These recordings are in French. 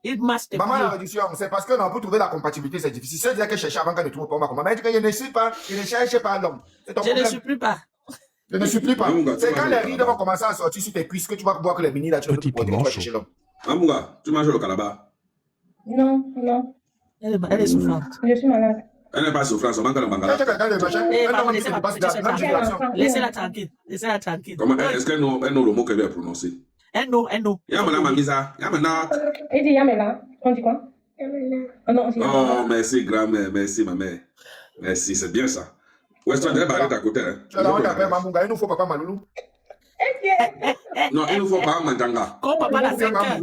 Il masse tes Maman, la pieds. réduction, c'est parce que non, pour trouver la compatibilité, c'est difficile. C'est dire que chercher avant qu'elle ne trouve pas ma maman. Elle dit que je ne suis pas, je ne cherche pas l'homme. C'est ton Je ne problème. supplie pas. Je ne supplie pas. Mamunga, C'est tu quand manges les le rides calabar. vont commencer à sortir sur tes cuisses que tu vas boire que les mini là, tu ne peux Petit plus boire, tu piment vas chaud. chercher l'homme. Mamunga, tu manges le calabar. Non, non, Elle est souffrante. je suis malade. Elle n'est pas souffrante, seulement que le Quand mangala. tu regardes le machin, Eh, un maman, homme qui laissez-la te passe profiter, c'est dans la tranquille. situation. Laissez-la tranquille. Laissez-la tranquille. Comment est-ce qu'elle n'a le mot qu'elle a prononcé? Un no, un no. Yamana Mamisa, Yamana. Il dit Yamela. On dit quoi? Oh non, on dit Yamela. Oh, merci, grand-mère, merci, ma mère. Merci, c'est bien ça. Weston, elle va arrêter à côté. Hein. Tu as la honte à faire Mamunga, il nous faut papa Maloulou. Non, il ne faut pas Mandanga. Quand papa a 5 heures.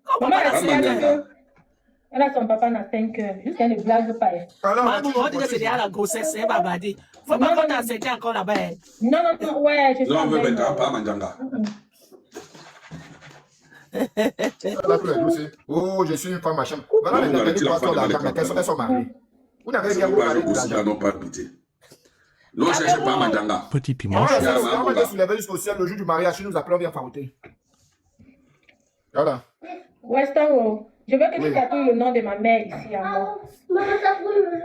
Quand Maman, papa a 5 heures. elle a son papa à 5 heures. Jusqu'à ne blague pas. Maman, on dit que c'est déjà la grossesse, c'est babadi. Faut pas qu'on t'a 5 heures encore là-bas. Non, non, non, ouais, je suis Non, on en veut train mettre de- pas Mandanga. Là, tous les dossiers. Oh, je suis une femme machin. Voilà, les derniers trois tours d'argent, mais elles sont mariées. Vous n'avez C'est rien pas pour le marier pour goût, l'argent. non pas pitié. Non, cherchez pas Mandanga. Petit piment On chaud. va se lever jusqu'au ciel le jour du mariage, nous appelons, viens farouter. Voilà. Weston, je veux que Oui. tu tatoues le nom de ma mère ici à moi.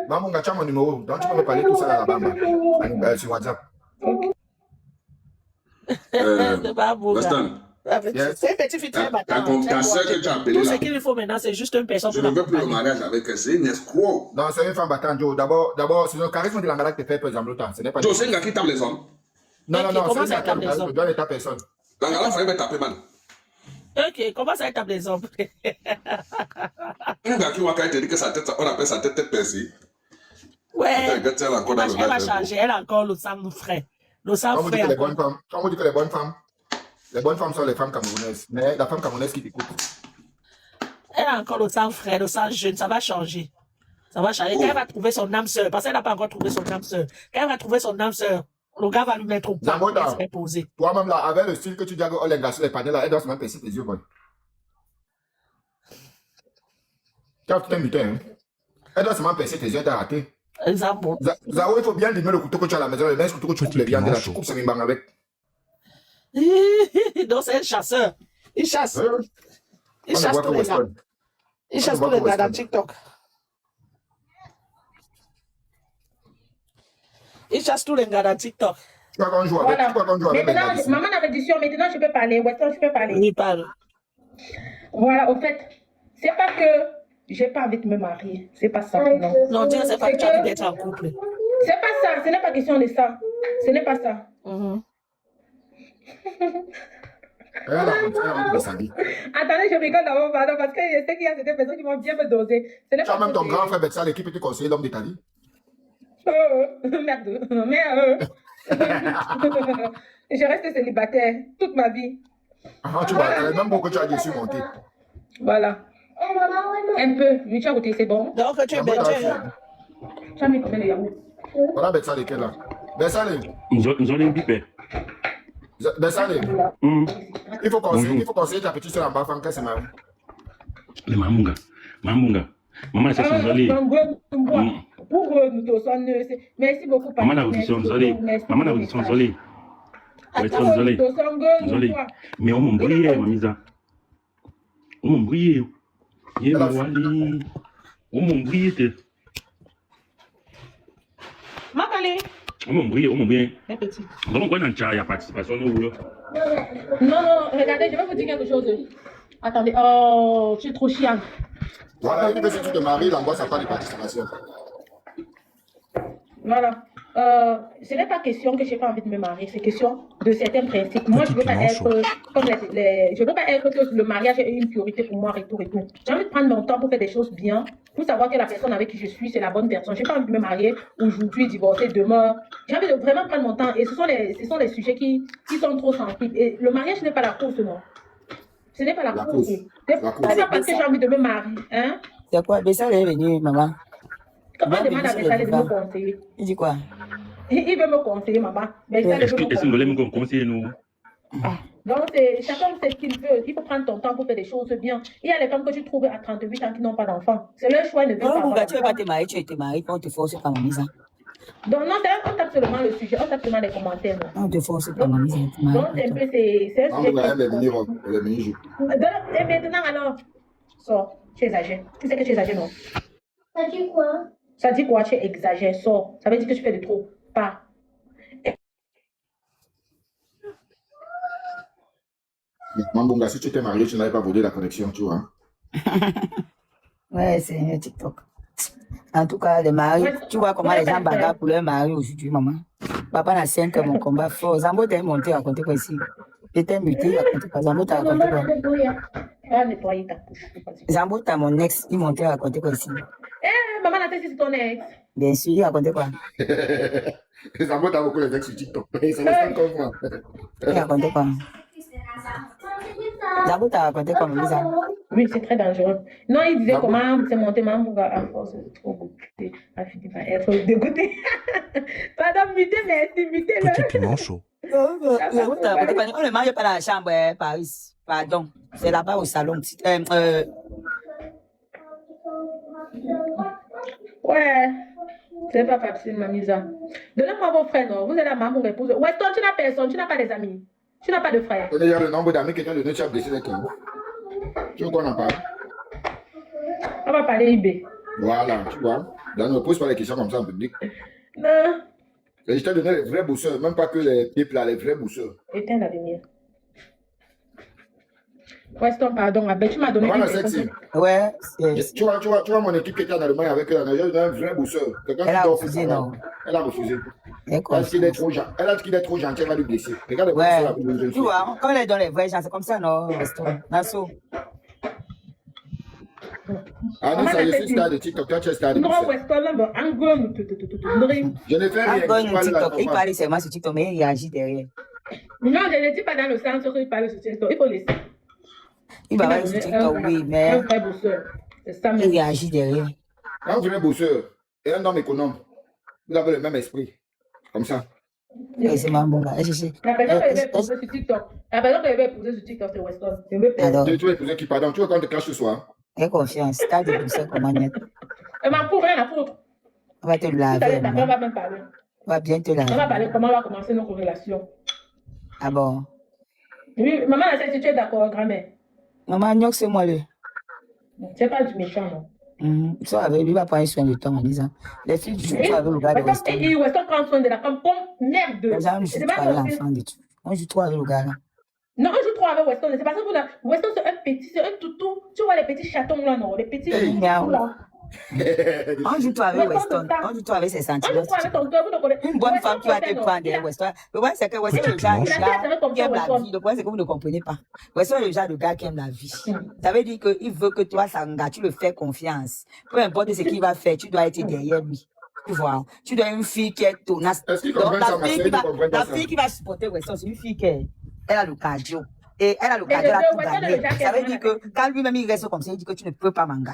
Mamunga, tu as mon numéro. Donc, tu peux me parler tout ça là-bas. Sur WhatsApp. C'est pas beau. Weston, C'est un petit fille très battant. ta soeur que tu as appelée Tout ce là, qu'il faut maintenant, c'est juste une personne je pour ne veux plus le l'accompagner. mariage avec elle, c'est une escroc. Non, c'est une femme battante, Joe. D'abord, c'est le charisme de la malade qui te fait, par exemple, autant. Ce n'est pas. Joe, c'est un gars qui tape les hommes. Non, non, Ok, non, comment c'est ça une tape les femme. hommes? Je dois l'état personne. La gala, il fallait me taper, man. Ok, comment ça établit les hommes? Un gars qui te dit que sa tête, on appelle sa tête percée. Ouais. Regarde, elle a encore dans le Elle va vagin. changer, elle a encore le sang frais. Le sang Quand on dit frais que les bonnes encore. femmes, quand on dit que les bonnes femmes sont les femmes camerounaises. Mais la femme camerounaise qui t'écoute. Elle a encore le sang frais, le sang jeune, ça va changer. Ça va changer. Quand elle va trouver son âme sœur, parce qu'elle n'a pas encore trouvé son âme sœur. Quand elle va trouver son âme sœur, le gars va lui mettre au point pour Zambota. se reposer. Toi-même, là, avec le style que tu dis que oh, les gars sur les panels, là, elle doit se même percer tes yeux, boy. Tu as tout un mutin, hein. Elle doit se même percer tes yeux, t'as raté. Exemple. Zao, il faut bien limer le couteau que tu as à la maison, le même couteau que tu coupes Petit les viandes, là, piment tu chaud. coupes ce mimbang avec. Donc c'est un chasseur. Il chasse. Hein? Il On ne chasse voit tous que les gars. Weston. Il On chasse ne voit tous les que gars dans Weston. TikTok. Il chasse tous les gars dans TikTok. Tu crois qu'on joue avec, Voilà. tu crois qu'on joue avec les Maintenant, gars d'ici? maman a réduction, maintenant je peux parler. Weston, je peux parler. Il parle. Voilà, au fait, c'est pas que j'ai pas envie de me marier. C'est pas ça, non. Non, Dieu, c'est pas que tu as envie d'être en couple. C'est pas ça, ce n'est pas question de ça. Ce n'est pas ça. Mhm. Elle a envie de descendre. Attendez, je rigole d'abord, pardon, parce que je sais qu'il y a certaines personnes qui vont bien me doser. Ce n'est Tu as pas même ton que grand frère Betsa, l'équipe était conseillé l'homme de ta vie. Merde, merde. Je reste célibataire toute ma vie. Ah, tu vois, même beaucoup tu as déçu monter. Voilà. Un peu. Mais tu as goûté, c'est bon. Donc tu es Zambota, bête. Tu as mis combien de yaourts? voilà Betsa, lesquels là. Betsa, Nous allons biper. Betsa, il faut conseiller ta petite soeur en bas, femme, qu'elle se marie. Le Mamunga. Mamunga. Maman, c'est son zolé. Pour nous tous, merci beaucoup. Maman, la position zolé. Maman, la position zolé. Ouais, son zolé. Zolé. Mais on m'a brillé, mamisa. On m'a brillé. Yé, ma wali. On m'a brillé. Makale. On m'a brillé, on m'a brillé. Un petit. Donc, on a une participation. Nous, Non, non, regardez, je vais vous dire quelque chose. Attendez, oh, je suis trop chiante. Voilà, il dit que si tu te maries, l'angoisse n'a pas de participation. Voilà. Ce n'est pas question que je n'ai pas envie de me marier, c'est question de certains principes. Moi, je ne veux pas être comme je veux pas être que le mariage est une priorité pour moi et tout et tout. J'ai envie de prendre mon temps pour faire des choses bien, pour savoir que la personne avec qui je suis, c'est la bonne personne. Je n'ai pas envie de me marier aujourd'hui, divorcer demain. J'ai envie de vraiment prendre mon temps et ce sont les sujets qui sont trop sensibles. Et le mariage n'est pas la course, non. Ce n'est pas la course. C'est pas parce que j'ai envie de me marier. Hein? C'est quoi? Bessal est venu, maman. Comment demande à Bessal de me conseiller? Il dit quoi? Il veut me conseiller, maman. Bessal est-ce veut me que vous voulez me conseiller, nous? Donc, chacun sait ce qu'il veut. Il faut prendre ton temps pour faire des choses bien. Il y a les femmes que tu trouves à 38 ans qui n'ont pas d'enfants. C'est leur choix, ils ne veulent pas Non, avoir tu ne veux pas d'enfants. te marier, tu es te marier, on te force pas, mamie. Donc, non, on tape seulement le sujet, on tape seulement les commentaires. Non. On te force pas, mamie. Donc, c'est un peu, c'est un sujet. Elle est mini-robe, elle est mini-jupe. Et maintenant, alors, sors. Tu exagères. Tu sais que tu exagères, non? Ça dit quoi? Ça dit quoi? Tu exagères, sors. Ça veut dire que tu fais de trop. Pas. Mambunga, si tu étais marié, tu n'avais pas volé la connexion, tu vois. Ouais, c'est un TikTok. En tout cas, les maris, tu vois comment les gens bagarrent pour leur mari aujourd'hui, maman. Papa n'a 5 ans, mon combat fort. Zambo t'a monté à compter quoi ici. J'étais muté à compter quoi. Zambo t'a raconté quoi. Va nettoyer ta couche. Zambo t'a mon ex, il montait à compter quoi ici. Eh, maman, la tête, c'est ton ex. Bien sûr, il racontait quoi. Zambo t'as beaucoup les ex sur TikTok. C'est le 5 ans. Il racontait quoi. Zambo t'a raconté quoi, Lisa. Oui, c'est très dangereux. Non, il disait comment c'est monté, maman, à force de trop goûter, a fini par être dégoûté. Pardon, mutez, merci, mutez-le. Petit piment chaud. Zambo t'a raconté quoi. On ne mange pas dans la chambre, Paris. Pardon. C'est là-bas au salon. Ouais, c'est pas facile, Mamisa. Donnez-moi vos frères, non. Vous êtes la maman, épouse. Weston, tu n'as personne, tu n'as pas des amis. Tu n'as pas de frères. Il y a le nombre d'amis que tu as donné, tu as blessé les cœurs. Tu veux qu'on en parle? On va parler IB. Voilà, tu vois. Là, ne pose pas les questions comme ça en public. Non. Et je t'ai donné les vrais bousseurs, même pas que les pipes là, les vrais bousseurs. Éteins la lumière. Weston, pardon, tu m'as donné Voilà, une sexy. Ouais, Tu vois mon équipe qui était en Allemagne avec eux, j'ai donné un vrai bousseur. elle a refusé, non. Elle a refusé. Elle Elle a dit qu'il est trop gentil. Elle a dit qu'il est trop gentil, elle va lui blesser. Regarde ouais, le tu vois, quand elle est dans les vrais gens, c'est comme ça, non, Weston. Nassau. Ah non, ça, je suis star de TikTok, toi tu es star de Non, TikTok. Weston, là, un gomme. Je ne fais rien. Il parle seulement sur TikTok, mais il réagit derrière. Non, je ne dis pas dans le sens qu'il parle sur TikTok. Il faut laisser. Il va parler sur TikTok, oui, mais Un vrai bousseur. C'est ça il même. réagit derrière. Un vrai bosseur et un homme économe, vous avez le même esprit. Comme ça. Et c'est ma bon gars. La personne que je vais poser sur TikTok. La personne que je vais poser sur TikTok, c'est Weston. Je veux pas. Alors, Tu es épouser qui, pardon, tu veux qu'on te cache ce soir? aie confiance. T'as des poussées comment net. Elle m'en couvre, rien à foutre. On va te Tout à laver. l'heure, on va même parler. On va bien te On va laver. parler comment on va commencer notre relation. Ah bon. Oui, maman, si tu es d'accord, grand-mère. Maman, Nyok, c'est moi le. C'est pas du méchant, non. Tu vois, avec lui, il va prendre soin de toi en disant. Les filles jouent avec le gars de Weston. Et Weston prend soin de la femme comme merde. Les gens jouent trop avec l'enfant de tout. On joue trop avec le gars là. Non, on joue trop avec Weston. C'est parce que vous là, Weston, c'est un petit, c'est un toutou. Tu vois les petits chatons là, non? Les petits miaou. là. On joue trop avec Weston. On joue trop avec ses On sentiments. joue trop avec ton cœur, vous ne connaissez. Une bonne femme qui va te prendre derrière Weston. Le problème, c'est que Weston est le genre Il a fait la comme qui ça, aime la Weston. vie. Le problème, c'est que vous ne comprenez pas. Weston est le genre de gars qui aime la vie. Ça veut dire qu'il veut que toi, Sanga, tu le fais confiance. Peu importe ce qu'il va faire, tu dois être derrière lui. Tu vois, tu dois une fille qui est tenace. Est-ce qu'ils Donc, comprennent ça, Marcel? Ils comprennent pas la ça. fille qui va supporter Weston, c'est une fille qui elle a le cardio. Et elle a le Et cardio, elle a le tout Weston, gagné. le Jack Ça veut est dire que quand lui-même il reste comme ça, il dit que tu ne peux pas manga.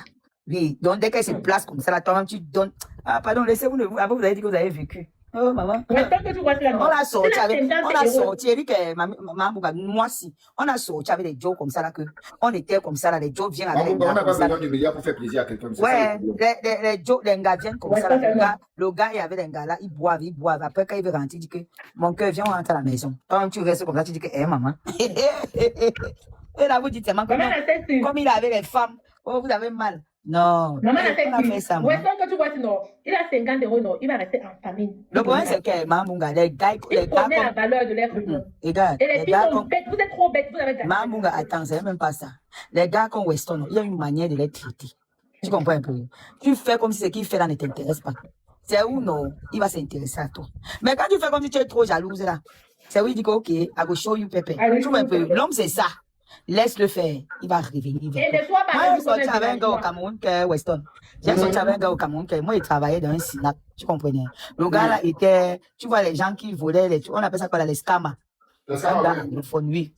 Oui, donc dès qu'elle se place comme ça, là, toi-même tu donnes. Ah, pardon, laissez-vous, après vous avez dit que vous avez vécu. Oh, maman. Weston, que tu vois là, On a sorti avec, on Eric et maman, moi si, on a sorti avec des jokes comme ça là que, on était comme ça là, les jokes viennent avec On des n'a gars pas comme ça. besoin du milliard pour faire plaisir à quelqu'un. c'est ça, Ouais, le problème. les jokes, les gars viennent comme Ouais, ça là, ça, c'est le gars, il y avait des gars là, ils boivent. Après, quand il veut rentrer, il dit que, mon cœur, viens, on rentre à la maison. Toi-même, tu restes comme ça, tu dis que, maman. Et là, vous dites seulement Maman, la tête, c'est. comme il avait les femmes, oh, vous avez mal. Non. Maman, la on a fait ça, tête, maman. Weston, que tu vois, non, il a 50 €, non, il va rester en famille. Le problème, c'est que, Mamunga, les gars, Il connaît la valeur de l'être humain. les gars, Et les les filles gars, sont bêtes, vous êtes trop bêtes, vous avez gagné. Mamunga, attends, c'est même pas ça. Les gars comme Weston, il y a une manière de les traiter. Tu comprends un peu? Tu fais comme si ce qu'il fait là ne t'intéresse pas. C'est où non, il va s'intéresser à toi. Mais quand tu fais comme si tu es trop jalouse là, c'est où il dit que, ok, I will show you Pepe. I will Tu vois un show you peu? Pepe. Laisse-le faire. Laisse-le faire. Il va revenir vers Et toi. ne sois pas Moi, là, j'ai sorti avec un gars au Cameroun qui est Weston. J'ai sorti avec un gars au Cameroun qui, moi, il travaillait dans un SINAP. Tu comprenais? Le gars là était, tu vois, les gens qui volaient, on appelle ça quoi là, les scammers. Le scam, Dans oui. l'anglophone, oui.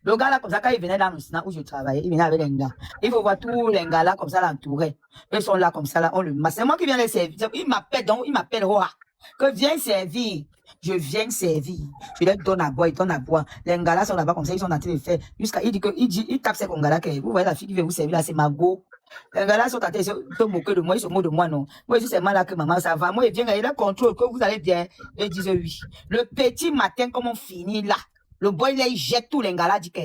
Le gars là, comme ça, quand il venait dans le SINAP où je travaillais, il venait avec un gars. Il faut voir tous les gars là, comme ça, l'entouraient. Ils sont là, comme ça, là, on le masse. C'est moi qui viens les servir. Il m'appelle, donc, il m'appelle Roa. Que viens servir. Je viens servir. Je leur donne à boire, ils donnent à boire. Les gars là sont là-bas comme ça, ils sont en train de faire. Jusqu'à, il tape ces gars là que, vous voyez la fille qui vient vous servir là, c'est ma go. Les gars là sont en train de se moquer de moi, ils se moquent de moi, non. Moi, je dis seulement là que maman, ça va. Moi, il vient, il a contrôle, que vous allez bien. Ils disent oui. Le petit matin, comme on finit là, le boy là, il jette tous les gars là, dit que,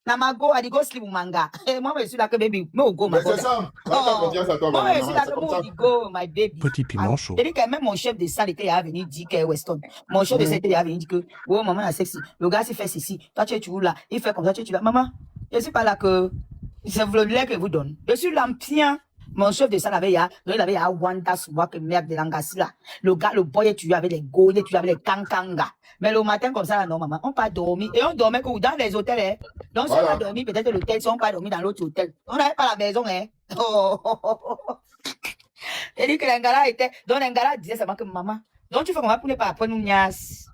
Namago, I go sleep manga. Moi, je suis là que baby. Me go, ma Mais c'est ça. Quand tu as confiance à toi, moi, je suis là c'est que comme ça. moi, go, my baby. Petit piment chaud. Et dit que même mon chef de salle était à venir dire que Weston. Mon chef de salle était à venir dire que, oh, maman, la sexy. Le gars, s'il fait ceci. Toi, tu es toujours là. Il fait comme ça, tu es là. Maman, je suis pas là que, c'est le lait que vous donne. Je suis l'ancien. Mon chef de salle avait à Wanda souvent que merde de l'angassi là. Le gars, le boy, tu avec les gaulés, tu avec les kankanga. Mais le matin comme ça, là, non, maman, on pas dormi. Et on dormait dans les hôtels, hein. Donc, si on a dormi, peut-être l'hôtel, si on pas dormi dans l'autre hôtel. On n'avait pas la maison, hein. Et dit que l'engala était, donc l'engala disait seulement que maman, donc tu fais comment pour ne pas apprendre une niasse.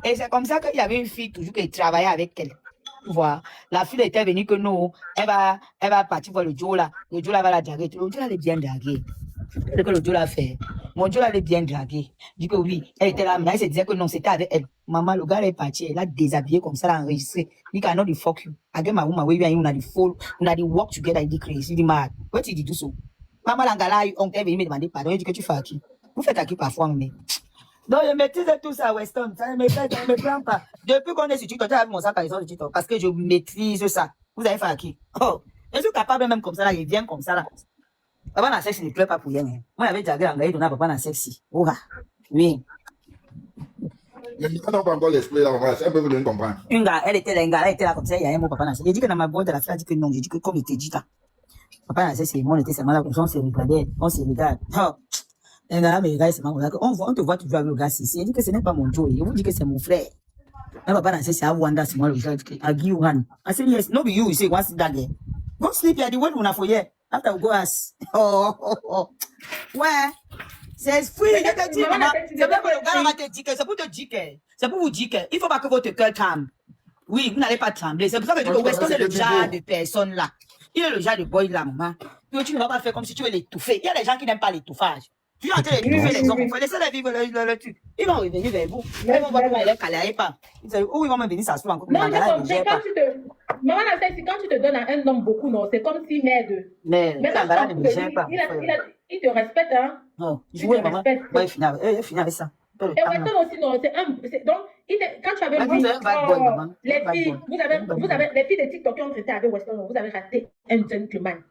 Et c'est comme ça qu'il y avait une fille toujours qui travaillait avec elle. Voilà. La fille était venue que non, elle va partir voir le Joe là. Le Joe là va la draguer. Le Joe là, elle est bien draguée. C'est que le Joe l'a fait. Mon Joe là, elle est bien draguée. Dit que oui, elle était là, mais elle se disait que non, c'était avec elle. Maman, le gars, elle est parti, elle a déshabillé comme ça, elle a enregistré. Il dit, I know the fuck you. Again, my woman, we on a the fall, on a the work together, il dit crazy, il dit mad. What did you do so? Maman, l'angala, on t'est venu me demander pardon, il dit que tu fais à qui? Vous faites à qui parfois, mais. Donc, je maîtrise tout ça, Weston. Ça ne me prend pas. Depuis qu'on est sur TikTok, j'ai mon sac à raison de TikTok. Parce que je maîtrise ça. Vous avez fait à qui? Oh, je suis capable même comme ça, là, il vient comme ça, là. Papa n'a sexe, il ne pleure pas pour rien. Hein. Moi, j'avais déjà dit, on a papa n'a sexe. Oh, oui. Mais tu n'as pas encore l'esprit là, maman. Elle peut venir comprendre. Une gars, elle était là comme ça, il y a un mot, papa n'a sexe. J'ai dit que dans ma boîte, la fille a dit que non. J'ai dit que comme il était dit, là. Papa n'a sexe, moi, on était seulement là, comme ça, on se regardait, on se regarde. Oh. Un gars, mais c'est on te voit toujours avec le gars ici. Il dit que ce n'est pas mon Joe. Il vous dit que c'est mon frère. Un papa n'a c'est à Wanda, c'est moi le gars. I give you one. I said, yes, no be you. You say, what's that again? Go sleep here. The way you for here. After we go ask. Oh. Ouais. C'est free. C'est pas que le gars va te dire que c'est pour te dire que, c'est pour vous dire que, il faut pas que votre cœur tremble. Oui, vous n'allez pas trembler. C'est pour ça que je dis que Weston est le genre de personne là. Il est le genre de boy là, maman. Tu ne vas pas faire comme si tu veux l'étouffer. Il y a des gens qui n'aiment pas l'étouffage. Tu as les vivre les hommes, laissez-les vivre le truc. Ils vont revenir vers vous. Ils vont voir comment elle est calée, pas. Ils disent, oh, ils vont me venir s'asseoir encore. Non, c'est comme quand tu te. Maman, quand tu te donnes à un homme beaucoup, non, c'est comme si merde. Mais il te respecte, hein. Non, je vous maman. Ouais, il finit avec ça. Et Weston aussi, non, c'est donc, quand tu avais vu les filles, vous avez les filles de TikTok qui ont traité avec Weston, vous avez raté un gentleman.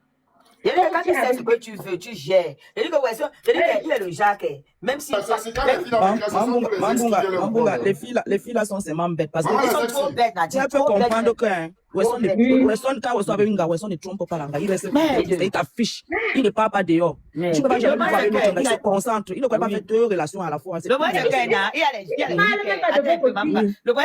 Il dit que quand tu sais ce que tu veux, tu gères. Il dit que Weston, il est le Jacques. Même si. Les filles là sont seulement bêtes. Parce Ils sont trop bêtes, tu peux comprendre que Weston, quand Weston avait une gars, Weston ne trompe pas la. Il reste, il t'affiche. Il ne part pas dehors. Tu ne peux pas jamais voir une autre, il se concentre. Il ne peut pas faire deux relations à la fois. Le problème,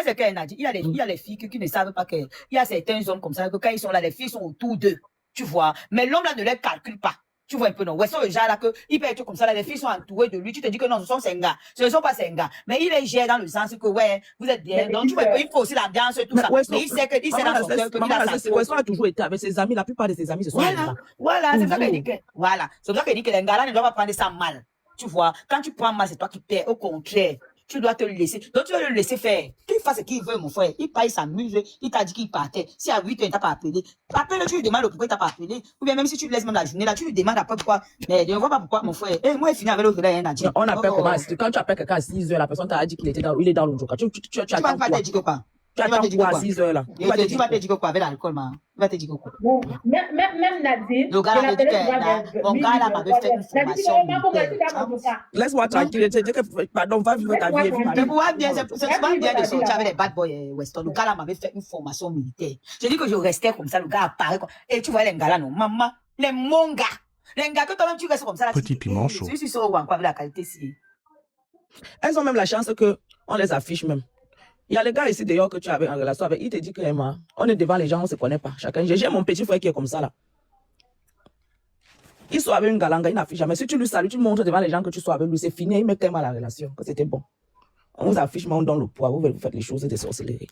c'est qu'il y a les filles qui ne savent pas qu'il y a certains hommes comme ça, que quand ils sont là, les filles sont autour d'eux. Tu vois, mais l'homme là ne les calcule pas. Tu vois un peu, non? Weston, le genre là, que, il peut être comme ça, là, les filles sont entourées de lui. Tu te dis que non, ce sont ses gars. Ce ne sont pas ses gars. Mais il les gère dans le sens que, ouais, vous êtes bien. Donc, tu vois, il faut aussi l'ambiance et tout ça. Mais il sait dans son cœur que Weston a toujours été avec ses amis. La plupart de ses amis, ce sont des gars. Voilà, c'est ça qu'il dit que, voilà. C'est ça qu'il dit que les gars là ne doivent pas prendre ça mal. Tu vois, quand tu prends mal, c'est toi qui perds. Au contraire. Tu dois te le laisser. Donc, tu dois le laisser faire. Qu'il fasse ce qu'il veut, mon frère. Il part, il s'amuse. Il t'a dit qu'il partait. Si à 8 heures, il t'a pas appelé. Appelle-le, tu lui demandes pourquoi il t'a pas appelé. Ou bien même si tu le laisses même la journée, là, tu lui demandes après pourquoi. Mais je ne vois pas pourquoi, mon frère. Et moi, il finit avec l'autre, là, il y a un On appelle comment? Quand tu appelles quelqu'un à 6 heures, la personne t'a dit qu'il était dans, il est dans le joker. Tu vas pas te dire quoi? Tu attends quoi à 6 heures là? Tu vas te dire quoi avec l'alcool, man? Tu vas te dire quoi? Même Nadine. Le gars là, mon gars là m'avait fait une formation. Laisse-moi tranquille. Pardon, va vivre ta vie. C'est souvent bien de sortir avec les bad boys Weston. Le gars là m'avait fait une formation militaire. Je dis que je restais comme ça, le gars apparaît. Et tu vois les gars là, non, maman, les mon gars. Les gars que toi-même tu restes comme ça là. Petit piment chaud. Je suis sûr ou encore avec la qualité si. Elles ont même la chance que on les affiche même. Il y a les gars ici d'ailleurs que tu avais en relation avec, il te dit que Emma, on est devant les gens, on ne se connaît pas. Chacun. J'ai mon petit frère qui est comme ça là. Il soit avec une galanga, il n'affiche jamais. Si tu lui salues, tu montres devant les gens que tu sois avec lui, c'est fini, il met tellement à la relation que c'était bon. On vous affiche, mais on donne le poids, vous faites les choses de sorcellerie.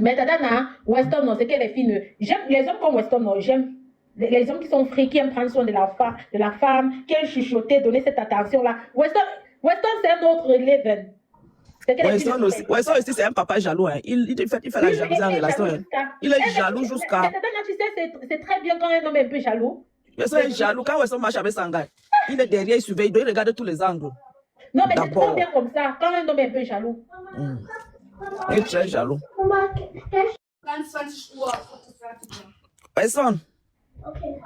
Mais Tadana, Weston, non, c'est que les filles ne. J'aime les hommes comme Weston, non, j'aime. Les hommes qui sont frais, qui aiment prendre soin de la femme, qui aiment chuchoter, donner cette attention-là. Weston, c'est un autre level. Weston aussi, c'est un papa jaloux. Hein. Il fait la jalousie en relation. Hein. Il est jaloux jusqu'à... Tu sais, c'est très bien quand un homme est un peu jaloux. Weston est jaloux. Quand Weston marche avec Sangai, il est derrière, il surveille, il regarde tous les angles. Non, mais c'est trop D'abord. bien comme ça. Quand un homme est un peu jaloux. Il est très jaloux. Mama, cash. Personne. Okay.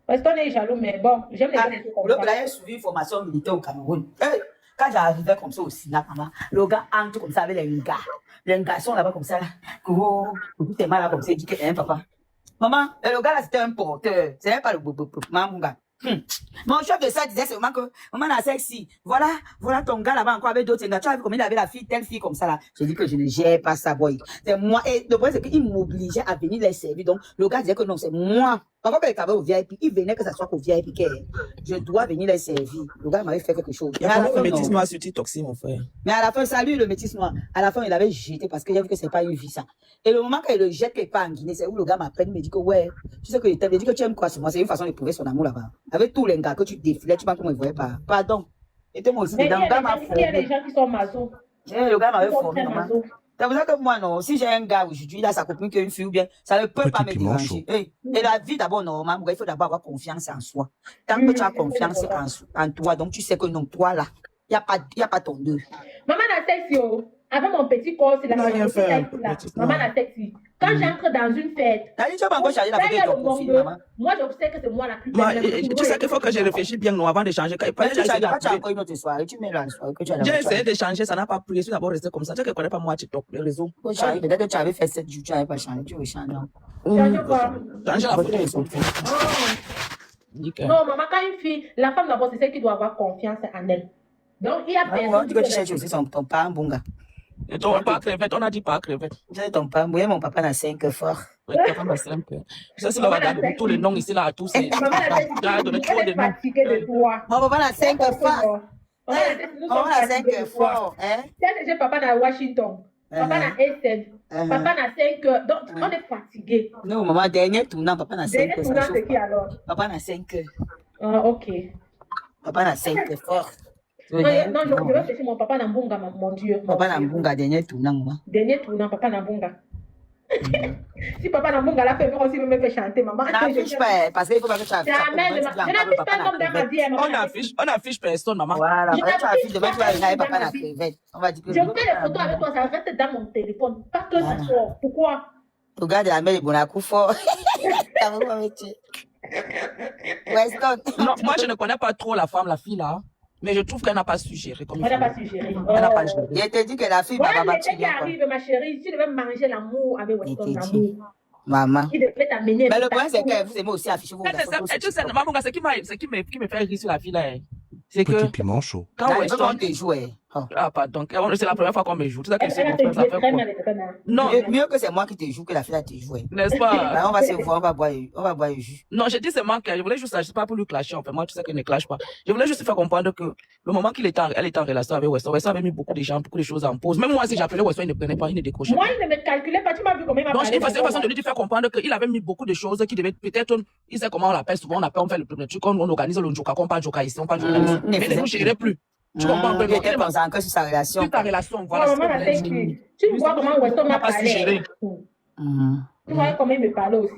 Weston est jaloux, mais bon, j'aime les gens qui sont comme Le ça. gars a suivi une formation militaire au Cameroun. Quand j'arrivais comme ça aussi, là, maman, le gars entre comme ça avec les gars. Les garçons là-bas comme ça, là. Tout est mal là comme ça, il dit que papa. Maman, le gars là c'était un porteur. C'est même pas le maman, mon gars. Mon chef de ça disait seulement que maman a sexy. Voilà ton gars là-bas encore avec d'autres gars. Tu as vu comment il avait la fille, telle fille comme ça là. Je dis que je ne gère pas ça, boy. C'est moi. Et le problème c'est qu'il m'obligeait à venir les servir. Donc le gars disait que non, c'est moi. Parfois quand il travaillait au VIP, il venait que ça soit au VIP que je dois venir les servir. Le gars m'avait fait quelque chose. Il y a le métis noir sur TikTok, mon frère. Mais à la fin, salut le métis noir. À la fin, il avait jeté parce qu'il a vu que c'est pas une vie ça. Et le moment qu'il le jette quelque part en Guinée, c'est où le gars m'appelle, il me dit que ouais, tu sais que il me dit que tu aimes quoi sur moi. C'est une façon de prouver son amour là-bas. Avec tous les gars que tu défilais, tu penses qu'on ne voyait pas. Pardon. Et moi aussi, Mais dedans, le gars m'a il y a des formé. gens qui sont maso. Le gars m'avait Ils sont formé, très maman. maso. C'est pour ça que moi, non, si j'ai un gars aujourd'hui, il a sa copine qui est une fille ou bien, ça ne peut pas me déranger. Et la vie, d'abord, normalement, il faut d'abord avoir confiance en soi. Tant que tu as confiance en toi, donc tu sais que non, toi là, il n'y a pas ton deux. Maman la sexy, oh. Avec mon petit corps, c'est la Non, rien fait, là. Maman la sexy. Quand j'entre dans une fête, T'as dit, tu vas encore charger la là, photo il y a de le ton profil, monde. maman. Moi, je sais que c'est moi la plus Moi, belle. tu sais qu'il faut que je réfléchisse bien non, avant d'échanger. Mais tu as encore une autre soirée, tu mets la soirée que tu as J'ai essayé d'échanger, ça n'a pas pris. Je suis d'abord resté comme ça. Tu sais que je ne connais pas moi TikTok, les réseaux. Peut-être que tu avais fait 7 jours, tu n'avais pas changé, tu veux changer. Change quoi? Changer la photo. Non, maman, quand une fille, la femme d'abord, c'est celle qui doit avoir confiance en elle. Donc, il y a personne. Tu peux chercher aussi ton père, bon gars. Et ton pas crevette, on a dit pas crevette. Tu ton père, moi, mon papa n'a 5 forts. Ouais, papa m'a simple. Ça, c'est le regard de tous les noms ici, là, à tous. Maman, la donné tête, trop de elle est noms. fatiguée de toi. Mon papa n'a 5 forts. Maman, nous Maman sommes n'a fatigués 5 de toi. forts. Hein? J'ai papa dans Washington. Papa n'a Essen. Papa n'a 5 heures. Donc, on est fatigué. Non, maman, dernier tournant, papa n'a 5 Dernier heures. tournant, c'est qui alors? Papa n'a 5 heures. Ah, ok. Papa n'a 5 forts. Non, je vais chercher mon papa Nambunga, mon Dieu. Papa Nambunga, dernier tournant, maman. Dernier tournant, papa Nambunga. Si papa Nambunga l'a fait, moi aussi, il me fait chanter, maman. N'affiche pas, parce qu'il faut pas que tu affiches. Je n'affiche pas comme dans ma vie. On affiche personne, maman. Voilà, tu affiches, demain tu vas venir avec papa la crevette. On va dire que je fais les photos avec toi, ça reste dans mon téléphone. Pas que ça sort. Pourquoi? Regarde la mère de Bonakou fort. Weston. Non, moi, je ne connais pas trop la femme, la fille, là. Mais je trouve qu'elle n'a pas suggéré. Elle n'a pas suggéré. Elle n'a pas suggéré. Je te dis que la fille Voilà m'a l'été qui arrive, ma chérie. Tu devais manger l'amour avec Weston, l'amour. Maman. Il devait t'amener. Mais le problème, c'est que vous aimez aussi afficher vos photos. Tu sais, maman, ce qui me fait rire sur la fille, là, c'est que. Petit piment chaud. Quand Weston te joue, ah, pardon. C'est la première fois qu'on me joue. Tu sais que c'est Elle mon te frère, ça jouait fait très quoi? mal. Non. Mieux que c'est moi qui te joue que la fille te joue. N'est-ce pas? Là, on va se voir, on va boire le jus. Non, j'ai dit seulement que je voulais juste, je sais pas pour lui clasher, en fait. Moi, tu sais qu'elle ne clash pas. Je voulais juste faire comprendre que le moment elle était en relation avec Weston, Weston avait mis beaucoup de gens, beaucoup de choses en pause. Même moi, si j'appelais Weston, il ne prenait pas, il ne décrochait pas. Moi, il ne me calculait pas. Tu m'as vu comment il m'a Donc, parlé. il faisait une façon de lui faire comprendre qu'il avait mis beaucoup de choses qui devaient peut-être, il sait comment on l'appelle souvent, on fait le truc, on organise le Njoka, on parle Njoka ici, on parle Njoka ici. Mais ne nous gérait plus. Tu comprends un peu? Il était pensant que sur sa relation. Sur ta relation, voilà. Maman, tu vois comment Weston m'a parlé. Tu vois comment il me parlait aussi.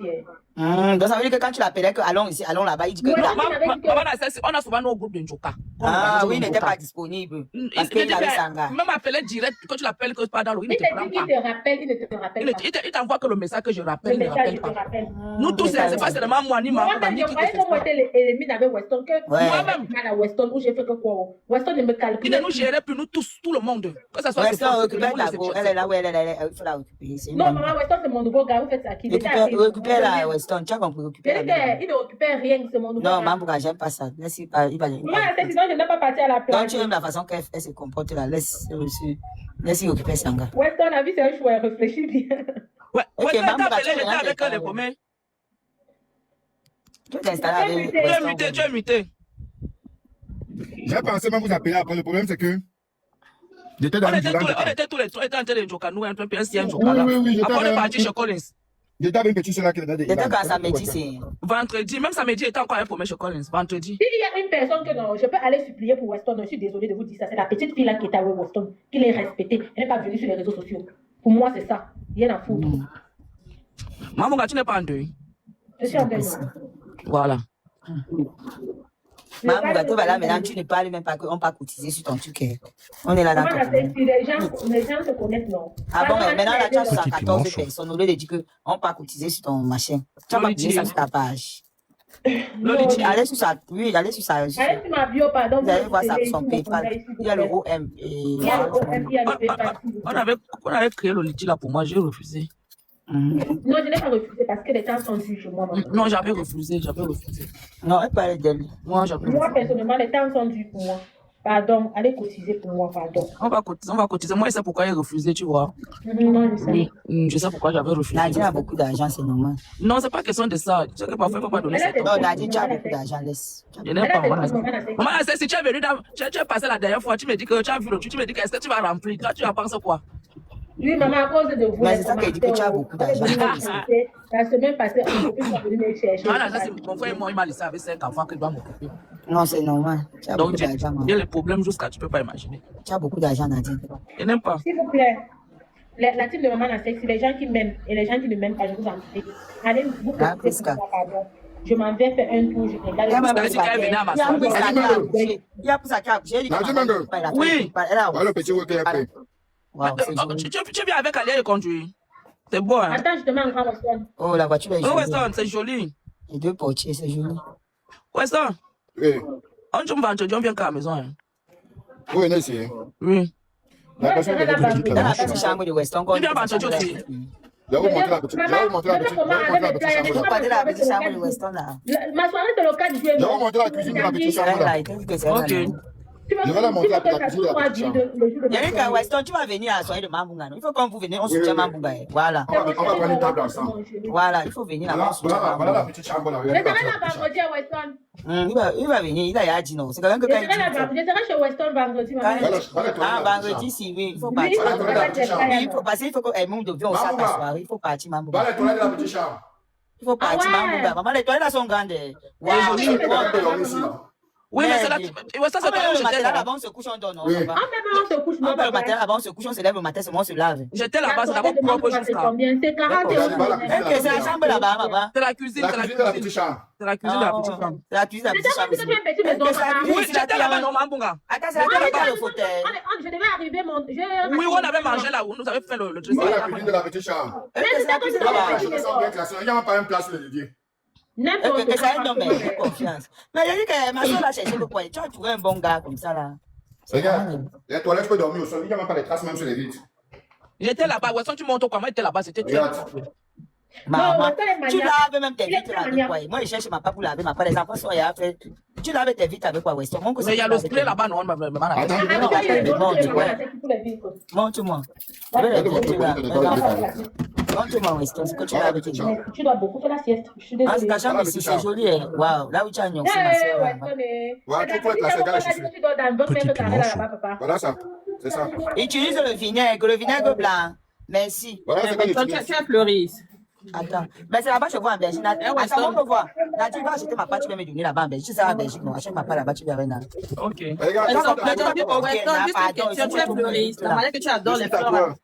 Donc ça veut dire que quand tu l'appelais que allons ici, allons là-bas, il dit que on a souvent nos groupes de Njoka. Ah oui, il n'était pas disponible. Parce qu'il avait Sanga. Même appelé direct, quand tu l'appelles que pas dans l'eau, il Il ne te t'a prend dit qu'il pas. te rappelle, il ne te rappelle pas. Il t'envoie que le message que je Le rappelle, ne message, rappelle je te pas. rappelle. Nous tous, c'est pas seulement moi ni ma Moi, famille je qui croyais te que fait moi, ça. j'étais l'ennemi avec Weston. Que Moi-même. mal à Weston, où j'ai fait que quoi? Weston ne me Il calcule. ne nous gérait plus, nous tous, tout le monde. Que ça soit Weston récupère la go. Elle est là où elle est. Il faut la récupérer. Non, maman, Weston, c'est mon nouveau gars. Vous faites ça. Récupère la Weston. Tu as compris, récupère la. Il ne récupère rien, c'est mon nouveau gars. Non, maman, j'aime pas ça. Laisse-il pas. Il va. Moi, sinon, je n'ai pas parti à la Quand plage. tu aimes la façon qu'elle se comporte là, laisse-il occuper Sanga. Weston, la vie, c'est un choix. Réfléchis bien. Ouais, Ok, ouais, maman, t'as appelé, tu j'étais viens avec de les faire, paumés. Tu t'installes avec Tu es Weston. muté, tu es muté. J'ai pensé même vous appeler après. Le problème, c'est que j'étais On dans le était tous les trois, on était en train de Njoka, nous, un peu, puis un sien Njoka là. Oui, Après, on est parti chez Collins. j'étais avec une petite soeur là qui était dans des. C'était quand ça m'a dit, c'est. Vendredi, même samedi, il était encore un paumé chez Collins. Vendredi. S'il y a une personne que non, je peux aller supplier pour Weston, je suis désolée de vous dire ça. C'est la petite fille là qui est avec Weston, qui l'est respectée. Elle n'est pas venue sur les réseaux sociaux. Pour moi, c'est ça. Rien à foutre. Maman, tu n'es pas en deuil. Je suis en deuil. Voilà. Maman Gâteau, voilà, maintenant, tu ne parles même pas qu'on pas cotiser sur ton truc. On est là dans Maman, ton les gens se connaissent, non. Ah bon, mais maintenant, là, tu as Petit 14 manche. personnes. Au lieu de dire qu'on pas cotiser sur ton machin. Tu as pas cotisé ça sur ta page. Allez sur ça, oui, allez sur ça. Allez sur ma bio, pardon. Vous allez voir ça sur son PayPal. Il y a le OM. Il y a le OM, il y a le PayPal. On avait créé le litige là pour moi, j'ai refusé. Non, je n'ai pas refusé parce que les temps sont durs chez moi. Maman. Non, j'avais refusé. Non, elle parlait d'elle. Moi, j'avais Moi, refusé. personnellement, les temps sont durs pour moi. Pardon, allez cotiser pour moi, pardon. On va cotiser. Moi, je sais pourquoi j'ai refusé, tu vois. Non, je sais. Je sais pourquoi j'avais refusé. Nadia a beaucoup d'argent, c'est normal. Non, c'est pas question de ça. Tu sais que parfois, il ne faut pas donner ça. Non, Nadia, tu as beaucoup d'argent, laisse. Je n'aime pas maman. Maman, si tu es venu, tu es passé la dernière fois, tu me dis que tu as vu le truc, tu me dis que est-ce que tu vas remplir. Toi, tu en penses quoi? Oui, maman, à cause de vous. Mais c'est ça qu'elle dit que tu as beaucoup d'argent. La semaine passée, on peut venir me chercher. Voilà, ça, c'est mon frère et moi, il m'a laissé avec 5 enfants qu'il doit m'occuper. Non, c'est normal. Tu as Donc, beaucoup d'argent, il y a maman. les problèmes jusqu'à tu ne peux pas imaginer. Tu as beaucoup d'argent, Nadia. Je n'aime pas. S'il vous plaît, la team de maman a sexy, les gens qui m'aiment et les gens qui ne m'aiment pas, je vous en prie. Allez, vous Ah, pouvez Prisca. pardon. Je m'en vais faire un tour, je regarde. Il y a même Prisca dit qu'elle venait à ma soirée. Il y a pour ça qui a accouché. Nadia Mango. Oui. Voilà le petit worker après. Wow, c'est joli. Tu viens avec Alia de conduire. C'est beau, hein? Attends, je te mets un grand Weston. Oh, la voiture est Oh, jolie. Weston, c'est joli. Les deux portiers, c'est joli. Weston, Oui. on vient qu'à la maison. Hein? Oui, on essaie. Oui. La personne Ouais, qui a c'est dit Dans la petite chambre de Weston, Il vient à Bancho aussi. je vais vous montrer la petite. Je vais vous montrer la petite. Je vais vous montrer la petite Il faut chambre. pas de la petite chambre de Weston, là. Ma soirée, c'est le 4 juillet. Je vais vous montrer la cuisine de la petite C'est chambre. elle, là. là. Il dit que c'est elle, Ok. là. Je vais la montrer la cuisine de la petite chambre. Yannick, à Weston, tu vas venir à la soirée de Mambunga. Non? Il faut quand vous venez, on soutient Mambunga. Voilà. On va prendre une table ensemble. Voilà, il faut venir là-bas, on soutient Voilà la Mambunga. petite chambre là. Je serai là vendredi à Weston. Il va venir, il a dit non. C'est quand même que Je quand serai il là dit. vendredi. Je serai chez Weston vendredi, maman. Ah, vendredi, si, oui, il faut partir. Il faut passer, il faut que Mambunga vienne aussi à ta soirée. Il faut partir, Mambunga. Voilà les toilettes de la petite chambre. Il faut partir, Ah ouais. Mambunga. Maman, les toilettes là sont grandes. Wow, Je peux dormir ici là. Oui, mais c'est là. Weston, c'est le toi où matin j'étais là-bas, là. on se couche, on dort, non? Oui. ça va. En fait, on se couche, On non, va le matin là-bas, on se couche, on se lève le matin, c'est moi, on se lave. J'étais là-bas, c'est d'abord propre jusqu'à. combien? C'est 40 euros. Ok, c'est la chambre là-bas, maman. C'est la cuisine, La c'est la cuisine de la cuisine. petite chambre. C'est la cuisine de la petite chambre. C'est la cuisine de la C'est petite ça, chambre. parce que tu as une petite maison, maman. Oui, j'étais là-bas, non, Mambunga. Attends, c'est la cuisine dans le fauteuil. Je devais arriver, mon. Oui, on avait mangé là, nous avons fait le truc. Voilà la cuisine de la petite chambre. C'est la cuisine là-bas. Les choses sont bien classées. Il n'y a pas une place le dédié. N'importe Et ça, non, mais j'ai confiance. Mais il a dit que ma soeur l'a cherché le poignet. Tu as trouvé un bon gars comme ça, là. Regarde, les toilettes, je peux dormir au sol. Il n'y a même pas de traces même sur les vitres. J'étais là-bas, Weston, tu montes quoi? Moi, j'étais là-bas, c'était tu. Regarde. Maman, Non, tu laves même tes Il est vitres là avec maniaque. quoi? Moi, je cherche ma part pour laver ma part. Les enfants sont là. Tu laves tes vitres avec quoi, Weston? Mais il y a le spray là-bas, non, maman. Attends, Montre-moi. Je vais les vitres là. Montre-moi, Weston. C'est que tu laves avec tes vitres. Tu dois beaucoup faire la sieste. Je suis Ah, désolée. c'est ta chambre ici, c'est joli. Waouh, là où tu as un aussi, ma soeur. Voilà, tu peux classer gars, je suis. Voilà ça. C'est ça. Utilise le vinaigre blanc. Merci. Voilà ce qu'on utilise. as pleuré. Attends. Mais c'est là-bas, je vois en Belgique. Attends, on peut voir. Nadia, va acheter ma part, tu vas me donner là-bas en Belgique. Tu sais, en Belgique, non, achète ma part là-bas, tu viens avec Nadia. Ok. Regarde, Tu es fleuriste. La manière que tu adores les fleurs.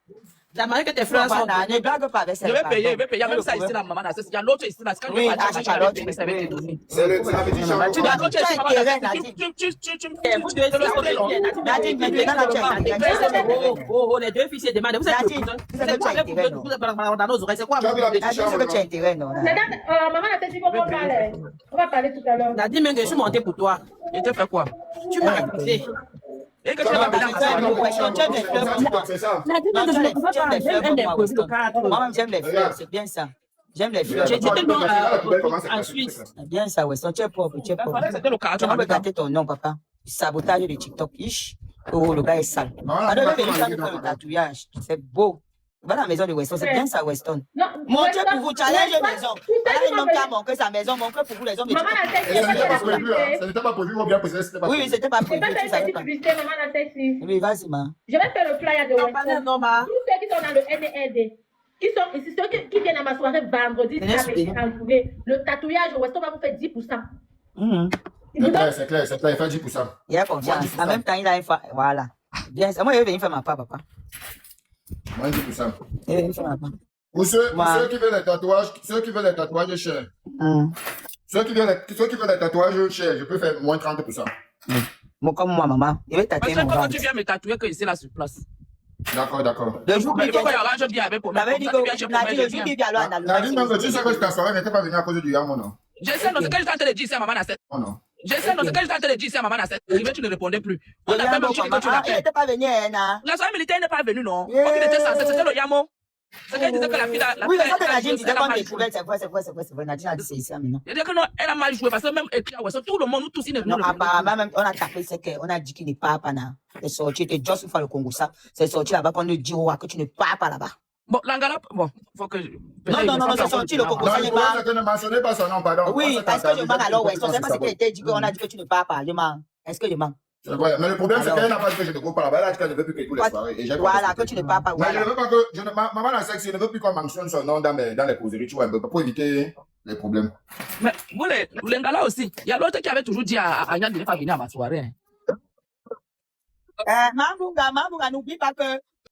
La manière que tes fleurs sont. Ne blague pas avec ça. Je vais payer. Même ça ici, la maman. Il y a l'autre ici, là. Quand Oui, je vais achète à l'autre. ça va te donner. c'est la petite chambre. Tu dois intérêt, Nadia. Vous deux, Nadia, maintenant, tu as intérêt. Oh, les deux filles se demandent. Vous êtes dans nos oreilles. C'est quoi? Tu as vu la petite Nadia, chambre c'est que tu as là? intérêt, non? Maman a dit qu'on va parler. On va parler tout à l'heure. Nadia, même que je suis montée pour toi. Et tu fais quoi? Tu m'as écouté. Et que tu vas venir à ma C'est ça. Moi-même, j'aime les fleurs, c'est bien ça. J'aime les fleurs. J'étais en Suisse. C'est bien ça, Weston. Tu es propre, tu es propre. C'était le cas. Tu peux gâter ton nom, papa. Sabotage de TikTok. Oh, le gars est sale. Alors, il va faire le tatouage. C'est beau. Va à la maison de Weston. C'est bien ça, Weston. Montrez pour vous, challenge maison. Voilà, il manque à montrer sa maison. Montrez pour vous les hommes de Maman TikTok. a Ce n'était pas sexy. prévu, hein. Ce n'était pas prévu, ou bien précisé, c'était pas Oui, prévu. c'était pas Je prévu. vais Tu faire une savais petite pas. publicité, maman a sexy. Oui, vas-y, ma. Je vais faire le flyer de Weston. Tous ceux qui sont dans le NED, qui sont ici, ceux qui viennent à ma soirée vendredi, le tatouage de Weston va vous faire 10%. C'est clair, c'est clair. Il fait 10%. Il a confiance. En même temps, il a une fois. Voilà. Bien ça. Moi, je vais venir faire ma part, papa. Moins 10%. Je vais venir faire ma part. Pour ceux qui veulent les tatouages chers, Ceux qui veulent les tatouages chers, je peux faire moins 30%. Moi, comme moi, maman, je vais Parce tatouer que mon quand ventre. tu viens me tatouer, que c'est là sur place. D'accord, d'accord. Le jour Mais qui il faut vient, qu'on arrange bien avec pour j'avais dit comme ça, tu viens que chez Nadine, le jour qui vient, alors, on a Nadine, même, tu sais que ta soirée n'était pas venue à cause du Yamo, non? Je sais, non, c'est que je t'entends de dire ici à maman à 7. Oh non. Je sais, non, c'est que je t'entends de dire ici à maman à 7. Tu ne répondais plus. On a même dit que tu il l'appelles. n'était pas venu, hein. La soirée militaire n'est pas venue, non. Yeah. Comme il était censé, c'était le Yamo. C'est qu'elle disait que la fille, Oui, la mais quand Nadine fille, disait elle a qu'on mal découvrait, joué. c'est vrai. Nadine a dit c'est ici, maintenant. Il dit que non, elle a mal joué parce que même écrit à Wesson, tout le monde, nous tous, ils ne Non, apparemment, même, on a tapé, c'est qu'on a dit qu'il n'est pas là. C'est sorti, et juste une fois le Congo, ça, c'est sorti là-bas qu'on nous dit que tu ne pars pas là-bas. Bon, l'angala, bon, faut que. Non, c'est sorti le Congo, Non, ça le n'est problème, pas. c'est que ne mentionnez pas son nom, pardon. Oui, Moi, est-ce que je manque alors, Wesson? C'est pas ce qui a été dit qu'on a dit que tu ne pars pas. Je manque. Est-ce que je manque? C'est vrai, mais le problème, c'est Alors. qu'elle n'a pas dit que je ne cours pas là-bas. Elle a dit qu'elle ne veut plus que tous les soirées. Et j'ai pas Voilà, accepté. que tu ne pars pas. Mais je Voilà. ne veux pas que, maman la sexe, je ne veux plus qu'on mentionne son nom dans les causeries, tu vois, un peu, pour éviter les problèmes. Mais vous, les Ngala aussi, il y a l'autre qui avait toujours dit à Yann de ne pas venir à ma soirée. Mambunga, n'oublie pas que